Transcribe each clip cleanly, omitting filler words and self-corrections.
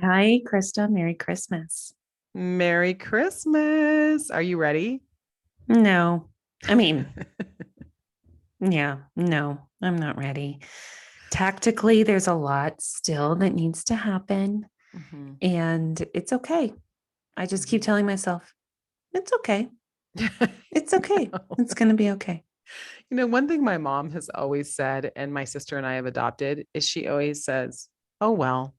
Hi, Krista. Merry Christmas. Merry Christmas. Are you ready? No, I mean, yeah, no, I'm not ready. Tactically, there's a lot still that needs to happen, Mhm. and it's okay. I just keep Mhm. telling myself, it's okay. It's okay. It's going to be okay. One thing my mom has always said, and my sister and I have adopted, is she always says, "Oh, well."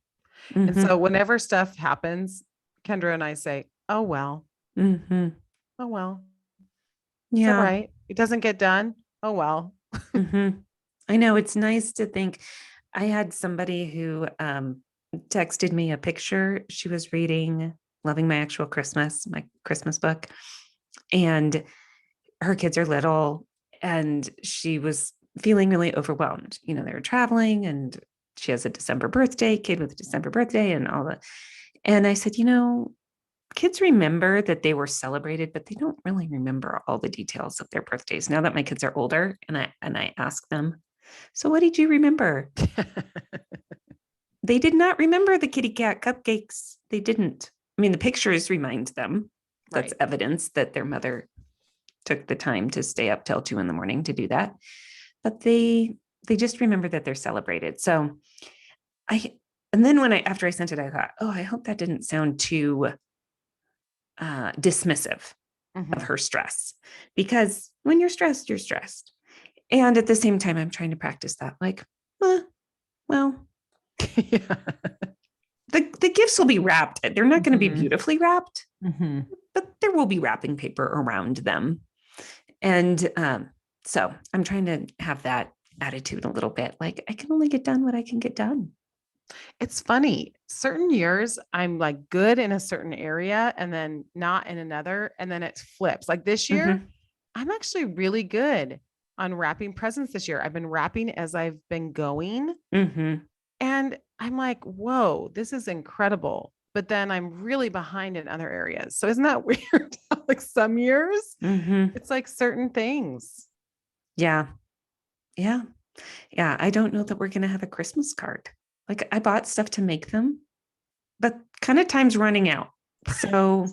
And so Hmm. whenever stuff happens, Kendra and I say, "Oh, well, Hmm. oh, well, it's all Yeah. right. It doesn't get done. Oh, well." Hmm. I know it's nice to think. I had somebody who texted me a picture. She was reading Loving My Actual Christmas, my Christmas book. And her kids are little, and she was feeling really overwhelmed. They were traveling, and she has a December birthday, kid with a December birthday, and all that. And I said, kids remember that they were celebrated, but they don't really remember all the details of their birthdays. Now that my kids are older, and I ask them, so what did you remember? They did not remember the kitty cat cupcakes. They didn't. I mean, the pictures remind them. That's Right. evidence that their mother took the time to stay up till 2 a.m. to do that. But they just remember that they're celebrated. So I and then after I sent it, I thought, oh, I hope that didn't sound too dismissive of Mhm. her stress, because when you're stressed, you're stressed. And at the same time, I'm trying to practice that, like, well, Yeah. the gifts will be wrapped. They're not going to be Mhm. beautifully wrapped, Mhm. but there will be wrapping paper around them. And so I'm trying to have that attitude a little bit. Like, I can only get done what I can get done. It's funny. Certain years I'm like good in a certain area and then not in another. And then it flips. Like this year, Mm-hmm. I'm actually really good on wrapping presents this year. I've been wrapping as I've been going. Mm-hmm. And I'm like, whoa, this is incredible. But then I'm really behind in other areas. So isn't that weird? Like some years, Mm-hmm. it's like certain things. Yeah. Yeah. Yeah. I don't know that we're going to have a Christmas card. Like, I bought stuff to make them, but kind of time's running out. So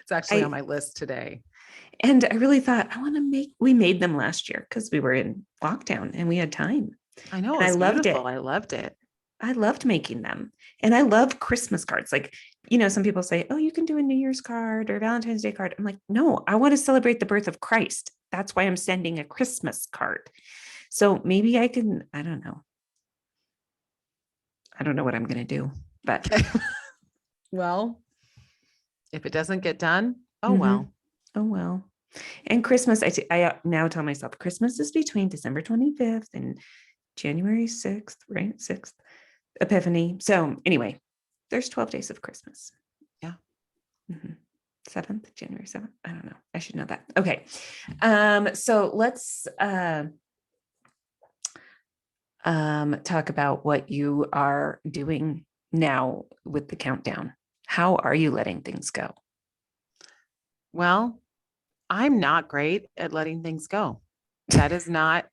It's actually on I, my list today. and I really thought we made them last year because we were in lockdown and we had time. I know it And I was loved beautiful. it. I loved it. I loved making them. And I love Christmas cards. Like, some people say, oh, you can do a New Year's card or a Valentine's Day card. I'm like, no, I want to celebrate the birth of Christ. That's why I'm sending a Christmas card. So maybe I don't know. I don't know what I'm going to do, but Okay. Well, if it doesn't get done, oh mm-hmm. well. Oh, well. And Christmas, I now tell myself Christmas is between December 25th and January 6th, right? 6th, Epiphany. So anyway, there's 12 days of Christmas. Yeah. Mhm. 7th, January 7th. I don't know. I should know that. Okay. So let's talk about what you are doing now with the countdown. How are you letting things go? Well, I'm not great at letting things go. That is not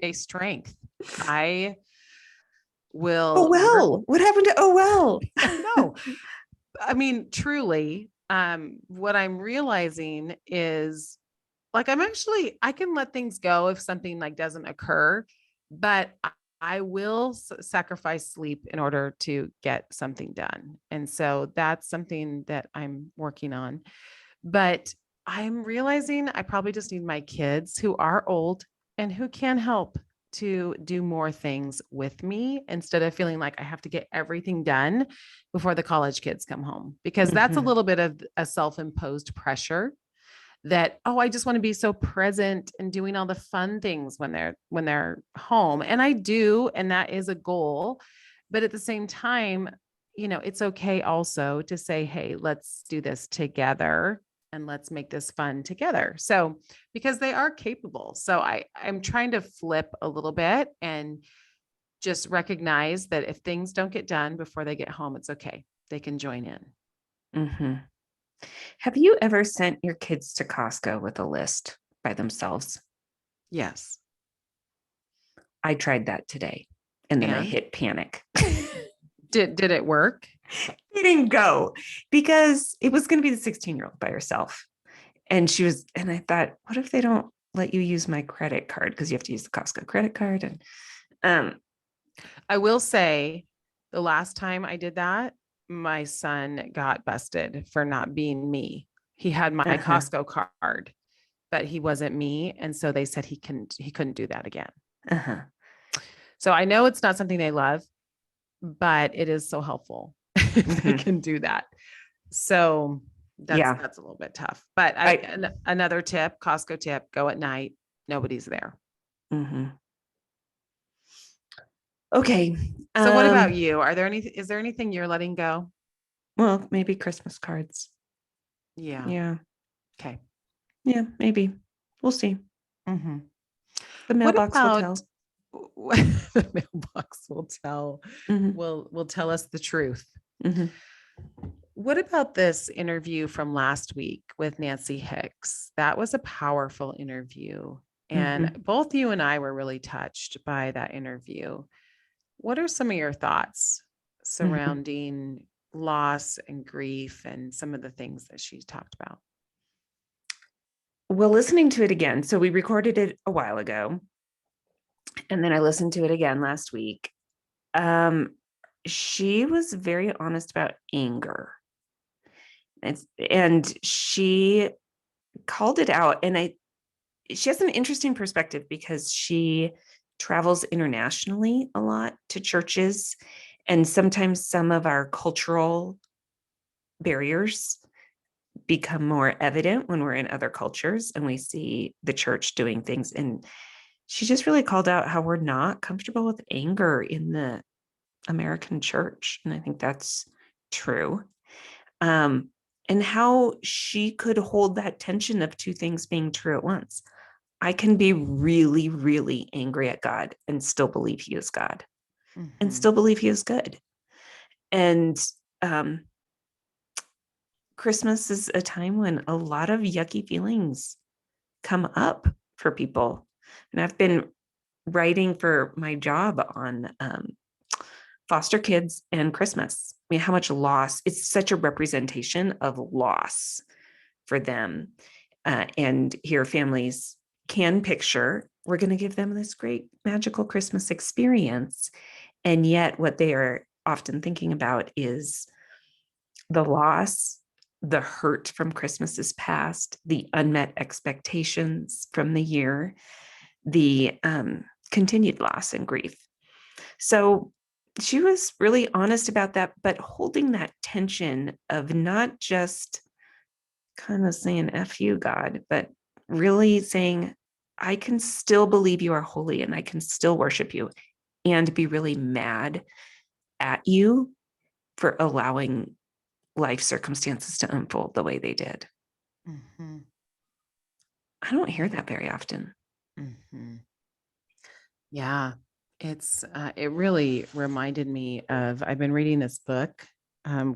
a strength. I Oh, will well, what happened to, oh, well? I know. I mean, truly, what I'm realizing is like I can let things go if something like doesn't occur, but I will sacrifice sleep in order to get something done. And so that's something that I'm working on. But I'm realizing I probably just need my kids who are old and who can help to do more things with me instead of feeling like I have to get everything done before the college kids come home, because that's a Mm-hmm. little bit of a self-imposed pressure that, oh, I just want to be so present and doing all the fun things when they're home. And I do, and that is a goal. But at the same time, it's okay also to say, hey, let's do this together and let's make this fun together. So, because they are capable. So I'm trying to flip a little bit and just recognize that if things don't get done before they get home, it's okay. They can join in. Mm-hmm. Have you ever sent your kids to Costco with a list by themselves? Yes. I tried that today and then I And hit panic. Did it work? It didn't go because it was going to be the 16-year-old by herself. And I thought, what if they don't let you use my credit card? Because you have to use the Costco credit card. And I will say the last time I did that, my son got busted for not being me. He had my Costco card, but he wasn't me. And so they said he couldn't do that again. So I know it's not something they love, but it is so helpful if they can do that. So that's a little bit tough. But another tip, Costco tip, go at night. Nobody's there. Okay. So what about you? Is there anything you're letting go? Well, maybe Christmas cards. Yeah. Okay. Yeah, maybe. We'll see. The mailbox will tell. The mailbox will tell. Will tell us the truth. What about this interview from last week with Nancy Hicks? That was a powerful interview. And both you and I were really touched by that interview. What are some of your thoughts surrounding loss and grief and some of the things that she talked about? Well, listening to it again. So we recorded it a while ago, and then I listened to it again last week. She was very honest about anger. And she called it out. And she has an interesting perspective because she travels internationally a lot to churches. And sometimes some of our cultural barriers become more evident when we're in other cultures and we see the church doing things. And she just really called out how we're not comfortable with anger in the American church. And I think that's true. And how she could hold that tension of two things being true at once. I can be really, really angry at God and still believe he is God and still believe he is good. And Christmas is a time when a lot of yucky feelings come up for people. And I've been writing for my job on foster kids and Christmas. I mean, how much loss, it's such a representation of loss for them. And here families can picture, we're going to give them this great magical Christmas experience. And yet what they are often thinking about is the loss, the hurt from Christmases past, the unmet expectations from the year, the continued loss and grief. So she was really honest about that, but holding that tension of not just kind of saying, F you, God, but really saying, I can still believe you are holy and I can still worship you and be really mad at you for allowing life circumstances to unfold the way they did. I don't hear that very often. Yeah, it really reminded me of, I've been reading this book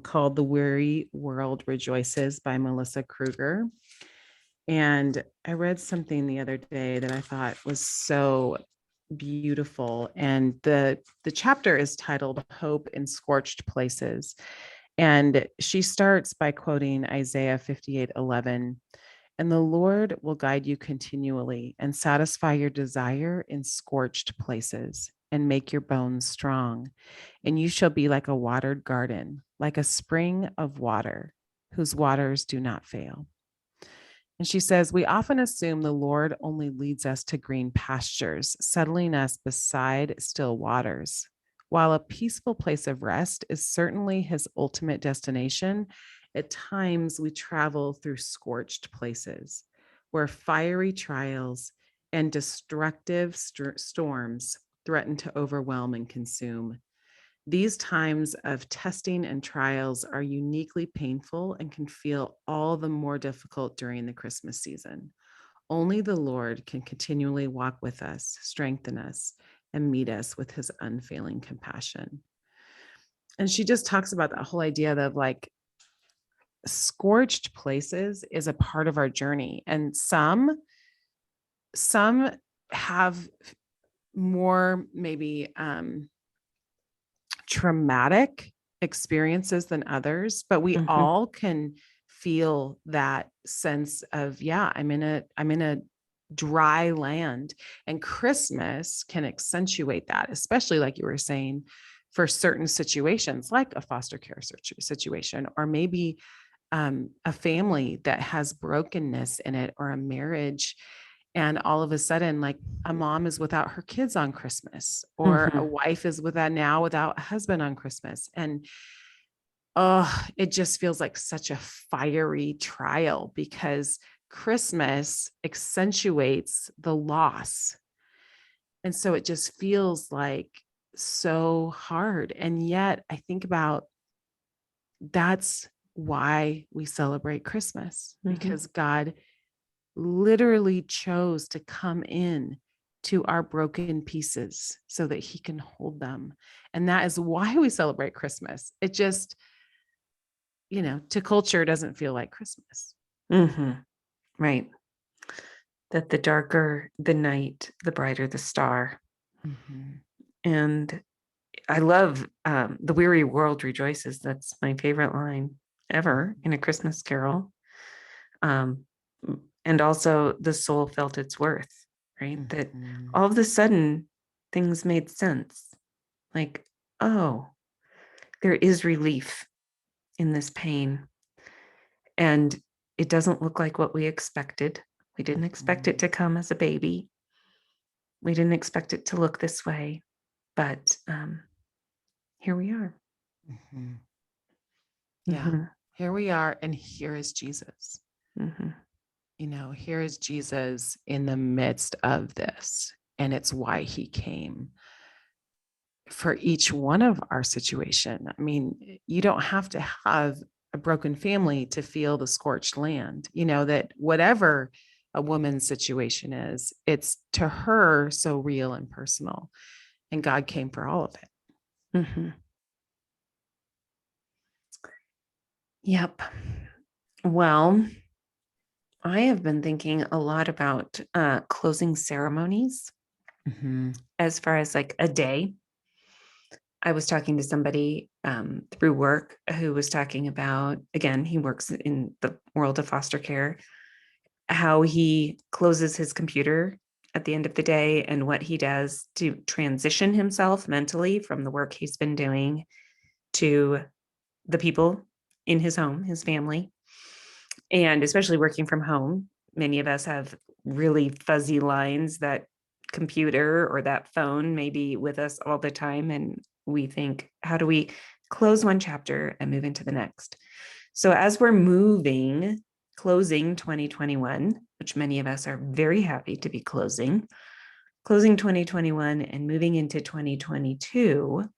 called The Weary World Rejoices by Melissa Kruger. And I read something the other day that I thought was so beautiful. And the chapter is titled Hope in Scorched Places. And she starts by quoting Isaiah 58:11. And the Lord will guide you continually and satisfy your desire in scorched places and make your bones strong. And you shall be like a watered garden, like a spring of water, whose waters do not fail. And she says, we often assume the Lord only leads us to green pastures, settling us beside still waters. While a peaceful place of rest is certainly his ultimate destination, at times we travel through scorched places where fiery trials and destructive storms threaten to overwhelm and consume. These times of testing and trials are uniquely painful and can feel all the more difficult during the Christmas season. Only the Lord can continually walk with us, strengthen us, and meet us with his unfailing compassion. And she just talks about that whole idea of like scorched places is a part of our journey. And some have more maybe traumatic experiences than others, but we Mhm. all can feel that sense of, yeah, I'm in a dry land. And Christmas can accentuate that, especially like you were saying, for certain situations, like a foster care situation, or maybe a family that has brokenness in it, or a marriage. And all of a sudden, like a mom is without her kids on Christmas, or a Mhm. wife is without a husband on Christmas. And oh, it just feels like such a fiery trial, because Christmas accentuates the loss. And so it just feels like so hard. And yet I think about, that's why we celebrate Christmas, Mhm. because God literally chose to come in to our broken pieces so that he can hold them. And that is why we celebrate Christmas. It just, to culture doesn't feel like Christmas. Mhm. Right. That the darker the night, the brighter the star. Mhm. And I love the weary world rejoices. That's my favorite line ever in a Christmas carol. Um, and also the soul felt its worth, right? That Mhm. all of a sudden things made sense. Like, oh, there is relief in this pain. And it doesn't look like what we expected. We didn't expect it Mhm. to come as a baby. We didn't expect it to look this way, but here we are. Mhm. Yeah. Mhm. Here we are, and here is Jesus. Mhm. Here is Jesus in the midst of this. And it's why he came for each one of our situation. I mean, you don't have to have a broken family to feel the scorched land, that whatever a woman's situation is, it's to her so real and personal. And God came for all of it. Mhm. Yep. Well, I have been thinking a lot about closing ceremonies Mhm. as far as like a day. I was talking to somebody through work who was talking about, again, he works in the world of foster care, how he closes his computer at the end of the day and what he does to transition himself mentally from the work he's been doing to the people in his home, his family. And especially working from home, many of us have really fuzzy lines. That computer or that phone may be with us all the time. And we think, how do we close one chapter and move into the next? So as we're closing 2021, which many of us are very happy to be closing 2021 and moving into 2022,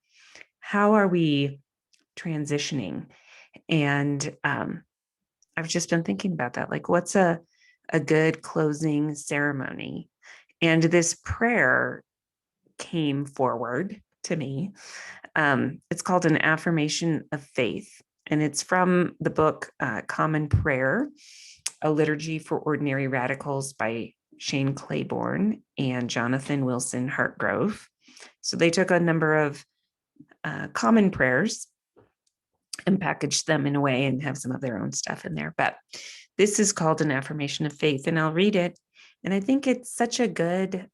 how are we transitioning? And I've just been thinking about that. Like, what's a good closing ceremony? And this prayer came forward to me. It's called an Affirmation of Faith, and it's from the book Common Prayer, a Liturgy for Ordinary Radicals by Shane Claiborne and Jonathan Wilson Hartgrove. So they took a number of common prayers and packaged them in a way and have some of their own stuff in there. But this is called an Affirmation of Faith, and I'll read it. And I think it's such a good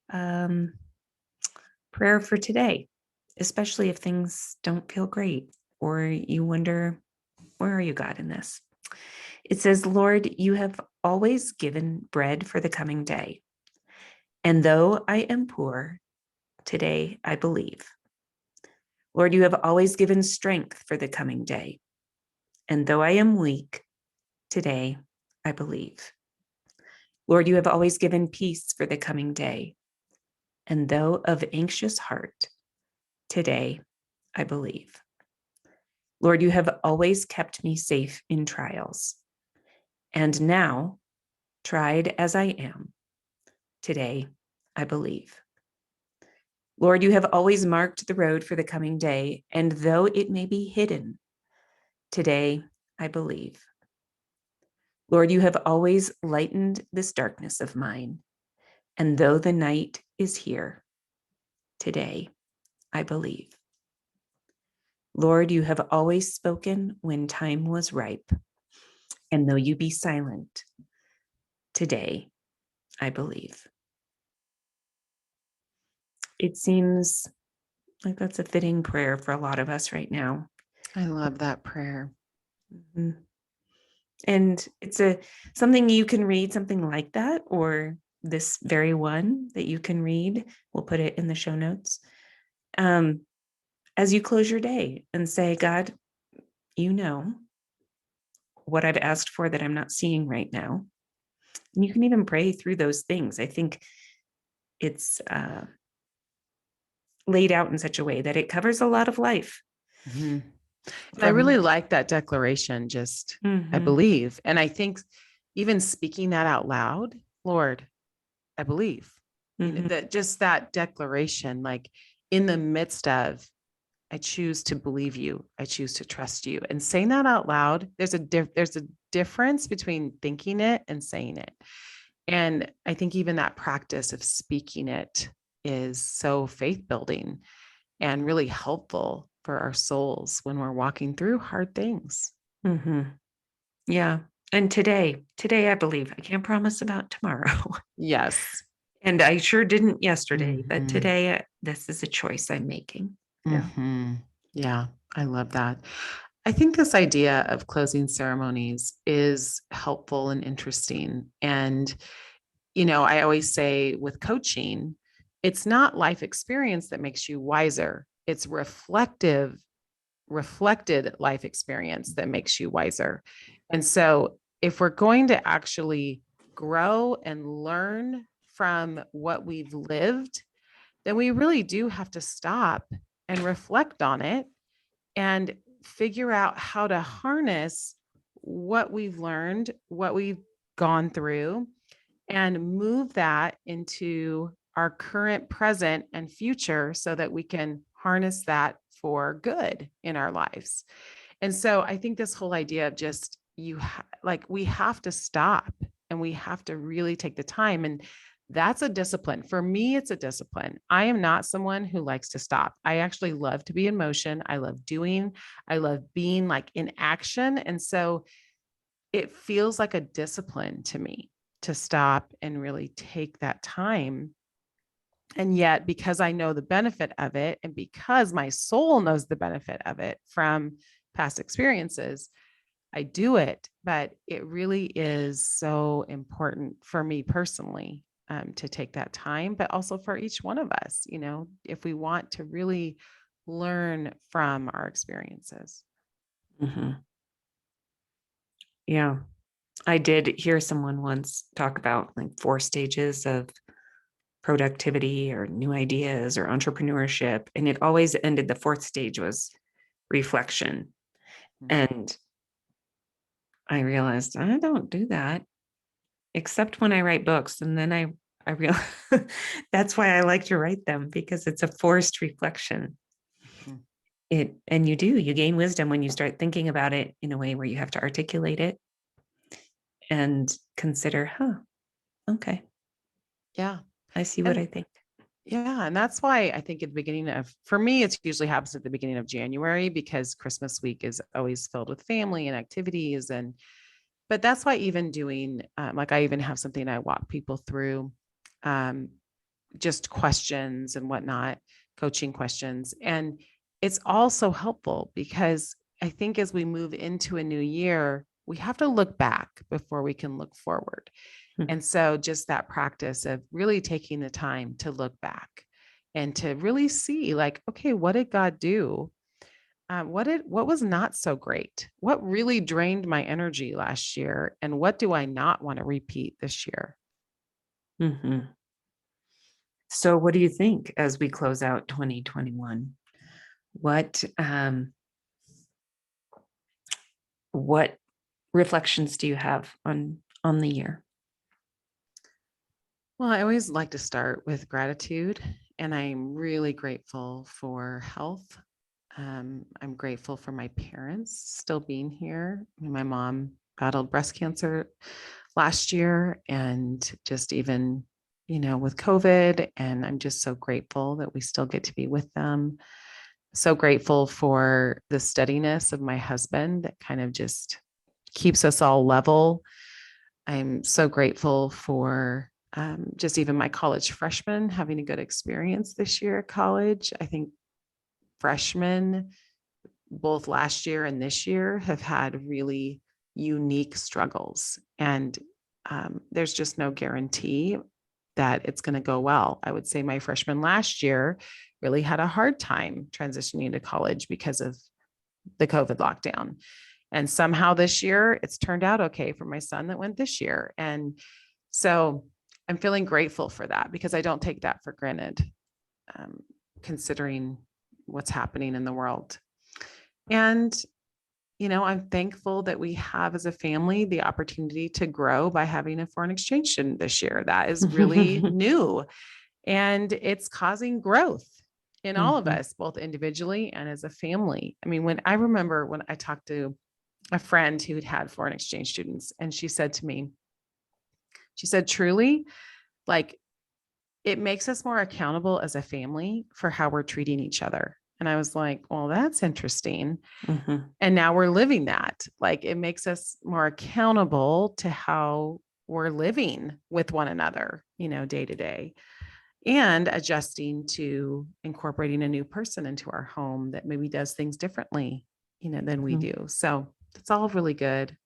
prayer for today, especially if things don't feel great or you wonder, where are you, God, in this? It says, Lord, you have always given bread for the coming day. And though I am poor, today I believe. Lord, you have always given strength for the coming day. And though I am weak, today I believe. Lord, you have always given peace for the coming day. And though of anxious heart, today I believe. Lord, you have always kept me safe in trials. And now, tried as I am, today I believe. Lord, you have always marked the road for the coming day, and though it may be hidden, today I believe. Lord, you have always lightened this darkness of mine, and though the night is here, today I believe. Lord, you have always spoken when time was ripe. And though you be silent, today I believe. It seems like that's a fitting prayer for a lot of us right now. I love that prayer. Mhm. And it's something you can read, something like that, or this very one that you can read. We'll put it in the show notes. As you close your day and say, God, you know what I've asked for that I'm not seeing right now. And you can even pray through those things. I think it's laid out in such a way that it covers a lot of life. Mm-hmm. And I really like that declaration, just I believe. And I think even speaking that out loud, Lord, I believe, you know, that just that declaration, like in the midst of, I choose to believe you, I choose to trust you. And saying that out loud, there's a difference between thinking it and saying it. And I think even that practice of speaking it is so faith building and really helpful for our souls when we're walking through hard things. Yeah. And today, I believe. I can't promise about tomorrow. Yes. And I sure didn't yesterday, but today, this is a choice I'm making. Yeah, I love that. I think this idea of closing ceremonies is helpful and interesting. And, you know, I always say with coaching, it's not life experience that makes you wiser. It's reflected life experience that makes you wiser. And so if we're going to actually grow and learn from what we've lived, then we really do have to stop and reflect on it and figure out how to harness what we've learned, what we've gone through, and move that into our current, present, and future so that we can harness that for good in our lives. And so I think this whole idea of just we have to stop and we have to really take the time. And that's a discipline. For me, it's a discipline. I am not someone who likes to stop. I actually love to be in motion. I love doing, I love being like in action. And so it feels like a discipline to me to stop and really take that time. And yet, because I know the benefit of it, and because my soul knows the benefit of it from past experiences, I do it. But it really is so important for me personally to take that time, but also for each one of us, you know, if we want to really learn from our experiences. Yeah. I did hear someone once talk about like 4 stages of productivity or new ideas or entrepreneurship. And it always ended, the 4th stage was reflection. And I realized I don't do that except when I write books. And then I realized that's why I like to write them, because it's a forced reflection. You gain wisdom when you start thinking about it in a way where you have to articulate it and consider, okay. Yeah. I see what I think. Yeah. And that's why I think at the beginning for me, it usually happens at the beginning of January because Christmas week is always filled with family and activities. But that's why even doing, like I even have something I walk people through, just questions and whatnot, coaching questions. And it's also helpful because I think as we move into a new year, we have to look back before we can look forward. And so just that practice of really taking the time to look back and to really see like, okay, what did God do? What was not so great? What really drained my energy last year? And what do I not want to repeat this year? So what do you think as we close out 2021? What reflections do you have on the year? Well, I always like to start with gratitude, and I'm really grateful for health. I'm grateful for my parents still being here. My mom battled breast cancer last year, and just even, you know, with COVID, and I'm just so grateful that we still get to be with them. So grateful for the steadiness of my husband that kind of just keeps us all level. I'm so grateful for just even my college freshmen having a good experience this year at college. I think freshmen, both last year and this year, have had really unique struggles. And there's just no guarantee that it's going to go well. I would say my freshman last year really had a hard time transitioning to college because of the COVID lockdown. And somehow this year it's turned out okay for my son that went this year. And so I'm feeling grateful for that because I don't take that for granted, considering what's happening in the world. And, I'm thankful that we have as a family the opportunity to grow by having a foreign exchange student this year. That is really new and it's causing growth in all of us, both individually and as a family. I mean, when I talked to a friend who had had foreign exchange students, and she said to me, she said, truly, like, it makes us more accountable as a family for how we're treating each other. And I was like, well, that's interesting. And now we're living that. Like, it makes us more accountable to how we're living with one another, day to day, and adjusting to incorporating a new person into our home that maybe does things differently, than we do. So it's all really good.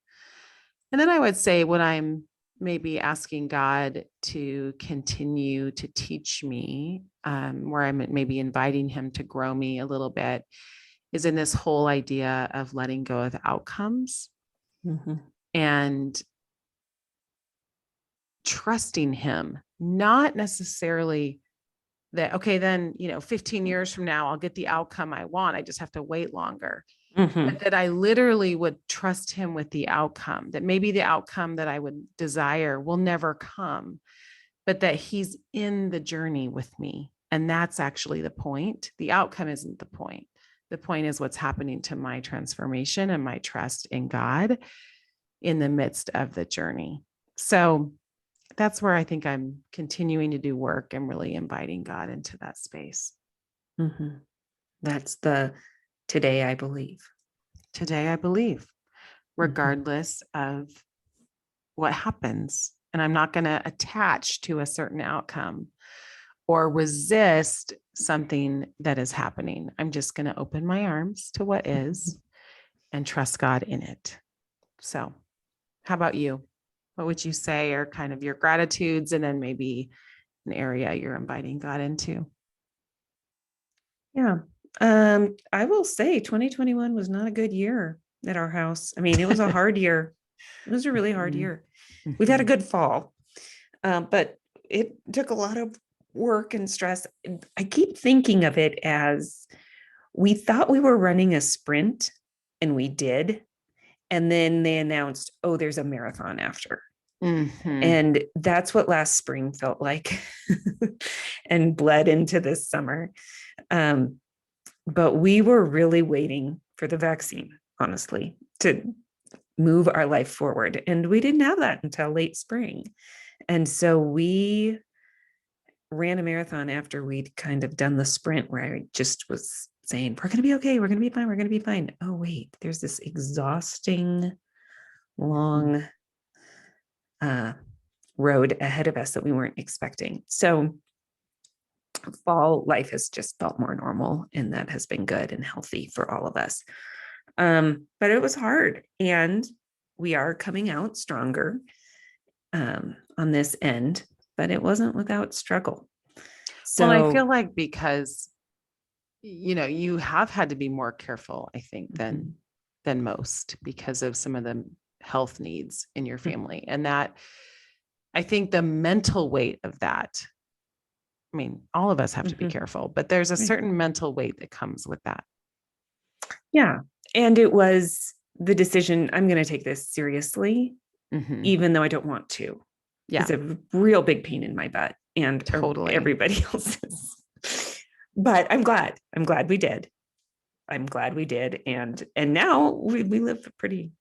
And then I would say what I'm maybe asking God to continue to teach me, where I'm maybe inviting him to grow me a little bit, is in this whole idea of letting go of outcomes and trusting him, not necessarily that, okay, then, 15 years from now, I'll get the outcome I want. I just have to wait longer. But that I literally would trust him with the outcome, that maybe the outcome that I would desire will never come, but that he's in the journey with me. And that's actually the point. The outcome isn't the point. The point is what's happening to my transformation and my trust in God in the midst of the journey. So that's where I think I'm continuing to do work and really inviting God into that space. That's the today I believe. Today I believe, regardless of what happens. And I'm not going to attach to a certain outcome or resist something that is happening. I'm just going to open my arms to what is and trust God in it. So, how about you? What would you say are kind of your gratitudes and then maybe an area you're inviting God into? Yeah. I will say 2021 was not a good year at our house. I mean, it was a hard year. It was a really hard year. We've had a good fall, but it took a lot of work and stress. I keep thinking of it as we thought we were running a sprint, and we did. And then they announced, oh, there's a marathon after. And that's what last spring felt like and bled into this summer. But we were really waiting for the vaccine, honestly, to move our life forward. And we didn't have that until late spring. And so we ran a marathon after we'd kind of done the sprint, where I just was saying, we're going to be okay. We're going to be fine. We're going to be fine. Oh, wait, there's this exhausting, long road ahead of us that we weren't expecting. So fall life has just felt more normal, and that has been good and healthy for all of us. But it was hard, and we are coming out stronger on this end, but it wasn't without struggle. So well, I feel like because, you have had to be more careful, I think, than most because of some of the health needs in your family. And that, I think the mental weight of that, I mean, all of us have to be careful, but there's a certain mental weight that comes with that. Yeah. And it was the decision, I'm going to take this seriously, even though I don't want to. Yeah. It's a real big pain in my butt, and totally everybody else's. But I'm glad we did. I'm glad we did. And now we live a pretty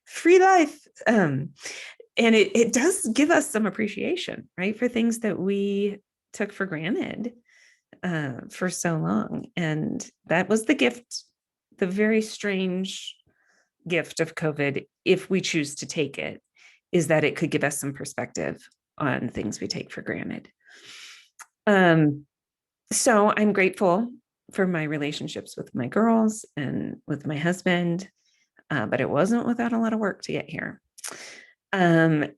free life. And it does give us some appreciation, right, for things that we took for granted. for so long. And that was the gift, the very strange gift of COVID, if we choose to take it, is that it could give us some perspective on things we take for granted. So I'm grateful for my relationships with my girls and with my husband, but it wasn't without a lot of work to get here. And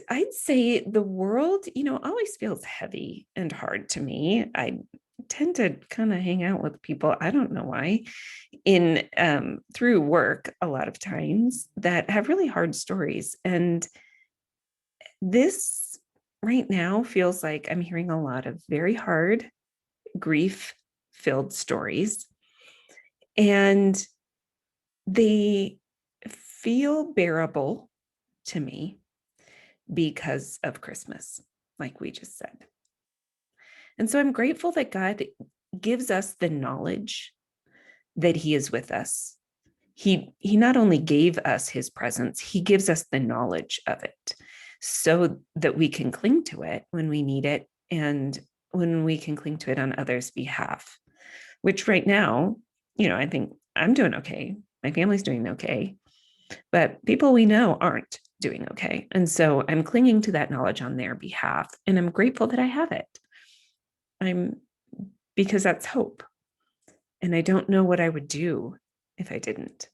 I'd say the world, always feels heavy and hard to me. I tend to kind of hang out with people, I don't know why, in through work a lot of times, that have really hard stories. And this right now feels like I'm hearing a lot of very hard, grief-filled stories. And they feel bearable to me because of Christmas, like we just said. And so I'm grateful that God gives us the knowledge that he is with us. He not only gave us his presence, he gives us the knowledge of it so that we can cling to it when we need it, and when we can cling to it on others' behalf, which right now, I think I'm doing okay. My family's doing okay, but people we know aren't doing okay. And so I'm clinging to that knowledge on their behalf, and I'm grateful that I have it. Because that's hope. And I don't know what I would do if I didn't.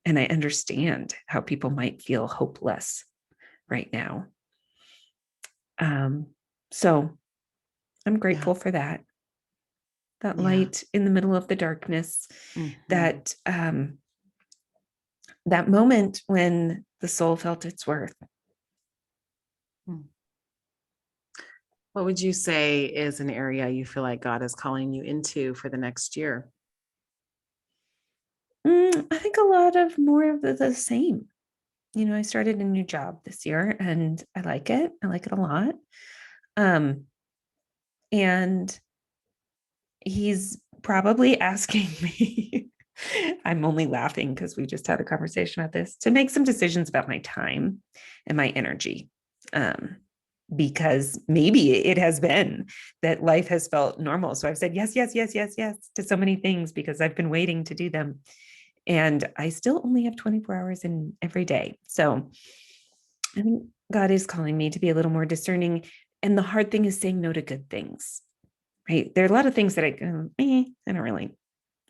And I understand how people might feel hopeless right now. So I'm grateful for that light in the middle of the darkness, that that moment when the soul felt its worth. What would you say is an area you feel like God is calling you into for the next year? I think a lot of more of the same. I started a new job this year and I like it. I like it a lot. And he's probably asking me, I'm only laughing because we just had a conversation about this, to make some decisions about my time and my energy. Because maybe it has been that life has felt normal. So I've said yes, yes, yes, yes, yes to so many things because I've been waiting to do them. And I still only have 24 hours in every day. So I think God is calling me to be a little more discerning. And the hard thing is saying no to good things, right? There are a lot of things that I don't really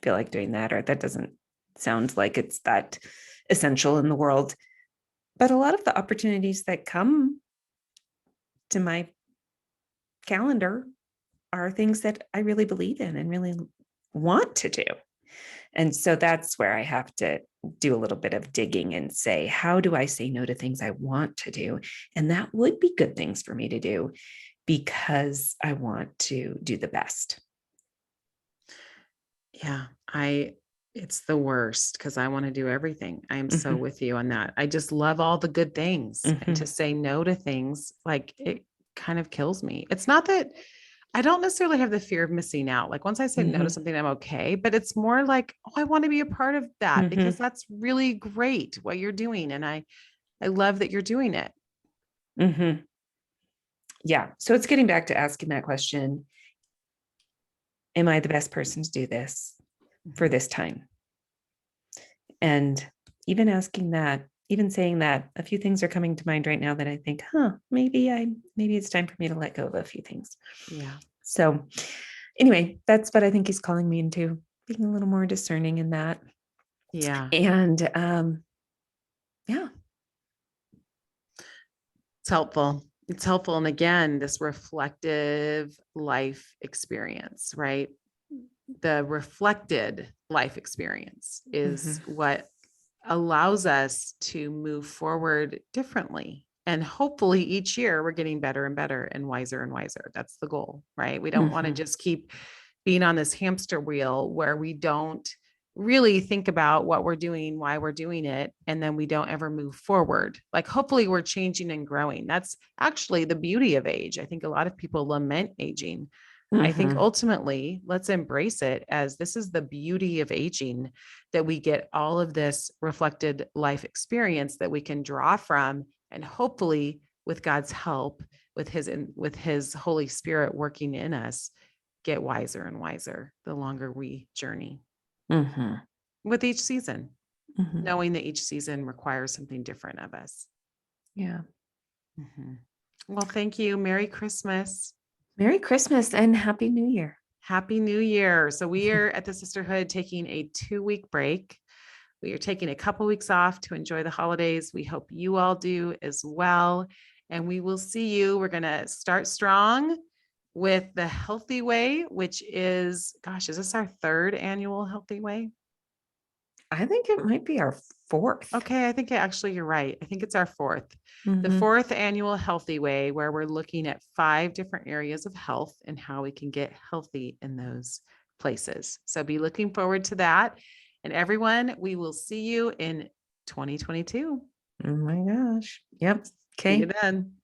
feel like doing that, or that doesn't sound like it's that essential in the world. But a lot of the opportunities that come to my calendar are things that I really believe in and really want to do. And so that's where I have to do a little bit of digging and say, how do I say no to things I want to do? And that would be good things for me to do because I want to do the best. Yeah, it's the worst because I want to do everything. I am so with you on that. I just love all the good things, and to say no to things, like, it kind of kills me. It's not that I don't necessarily have the fear of missing out. Like, once I say no to something, I'm okay, but it's more like, oh, I want to be a part of that because that's really great what you're doing. And I love that you're doing it. Yeah. So it's getting back to asking that question. Am I the best person to do this for this time? And even asking that, even saying that, a few things are coming to mind right now that I think, maybe it's time for me to let go of a few things. Yeah. So anyway, that's what I think he's calling me into, being a little more discerning in that. Yeah. And yeah. It's helpful. It's helpful. And again, this reflective life experience, right? The reflected life experience is what allows us to move forward differently. And hopefully each year we're getting better and better and wiser and wiser. That's the goal, right? We don't want to just keep being on this hamster wheel where we don't really think about what we're doing, why we're doing it, and then we don't ever move forward. Like, hopefully we're changing and growing. That's actually the beauty of age. I think a lot of people lament aging. I think ultimately, let's embrace it as this is the beauty of aging, that we get all of this reflected life experience that we can draw from, and hopefully with God's help, with his Holy Spirit working in us, get wiser and wiser the longer we journey Mm-hmm. with each season, Mm-hmm. knowing that each season requires something different of us. Yeah. Mhm. Well, thank you. Merry Christmas. Merry Christmas and Happy New Year. Happy New Year. So we are at the Sisterhood taking a 2-week break. We are taking a couple weeks off to enjoy the holidays. We hope you all do as well. And we will see you. We're going to start strong with the Healthy Way, which is, gosh, is this our 3rd annual Healthy Way? I think it might be our 4th. Okay, I think actually you're right. I think it's our 4th. The Mhm. 4th annual Healthy Way, where we're looking at 5 different areas of health and how we can get healthy in those places. So be looking forward to that. And everyone, we will see you in 2022. Oh my gosh. Yep. See you Okay. then.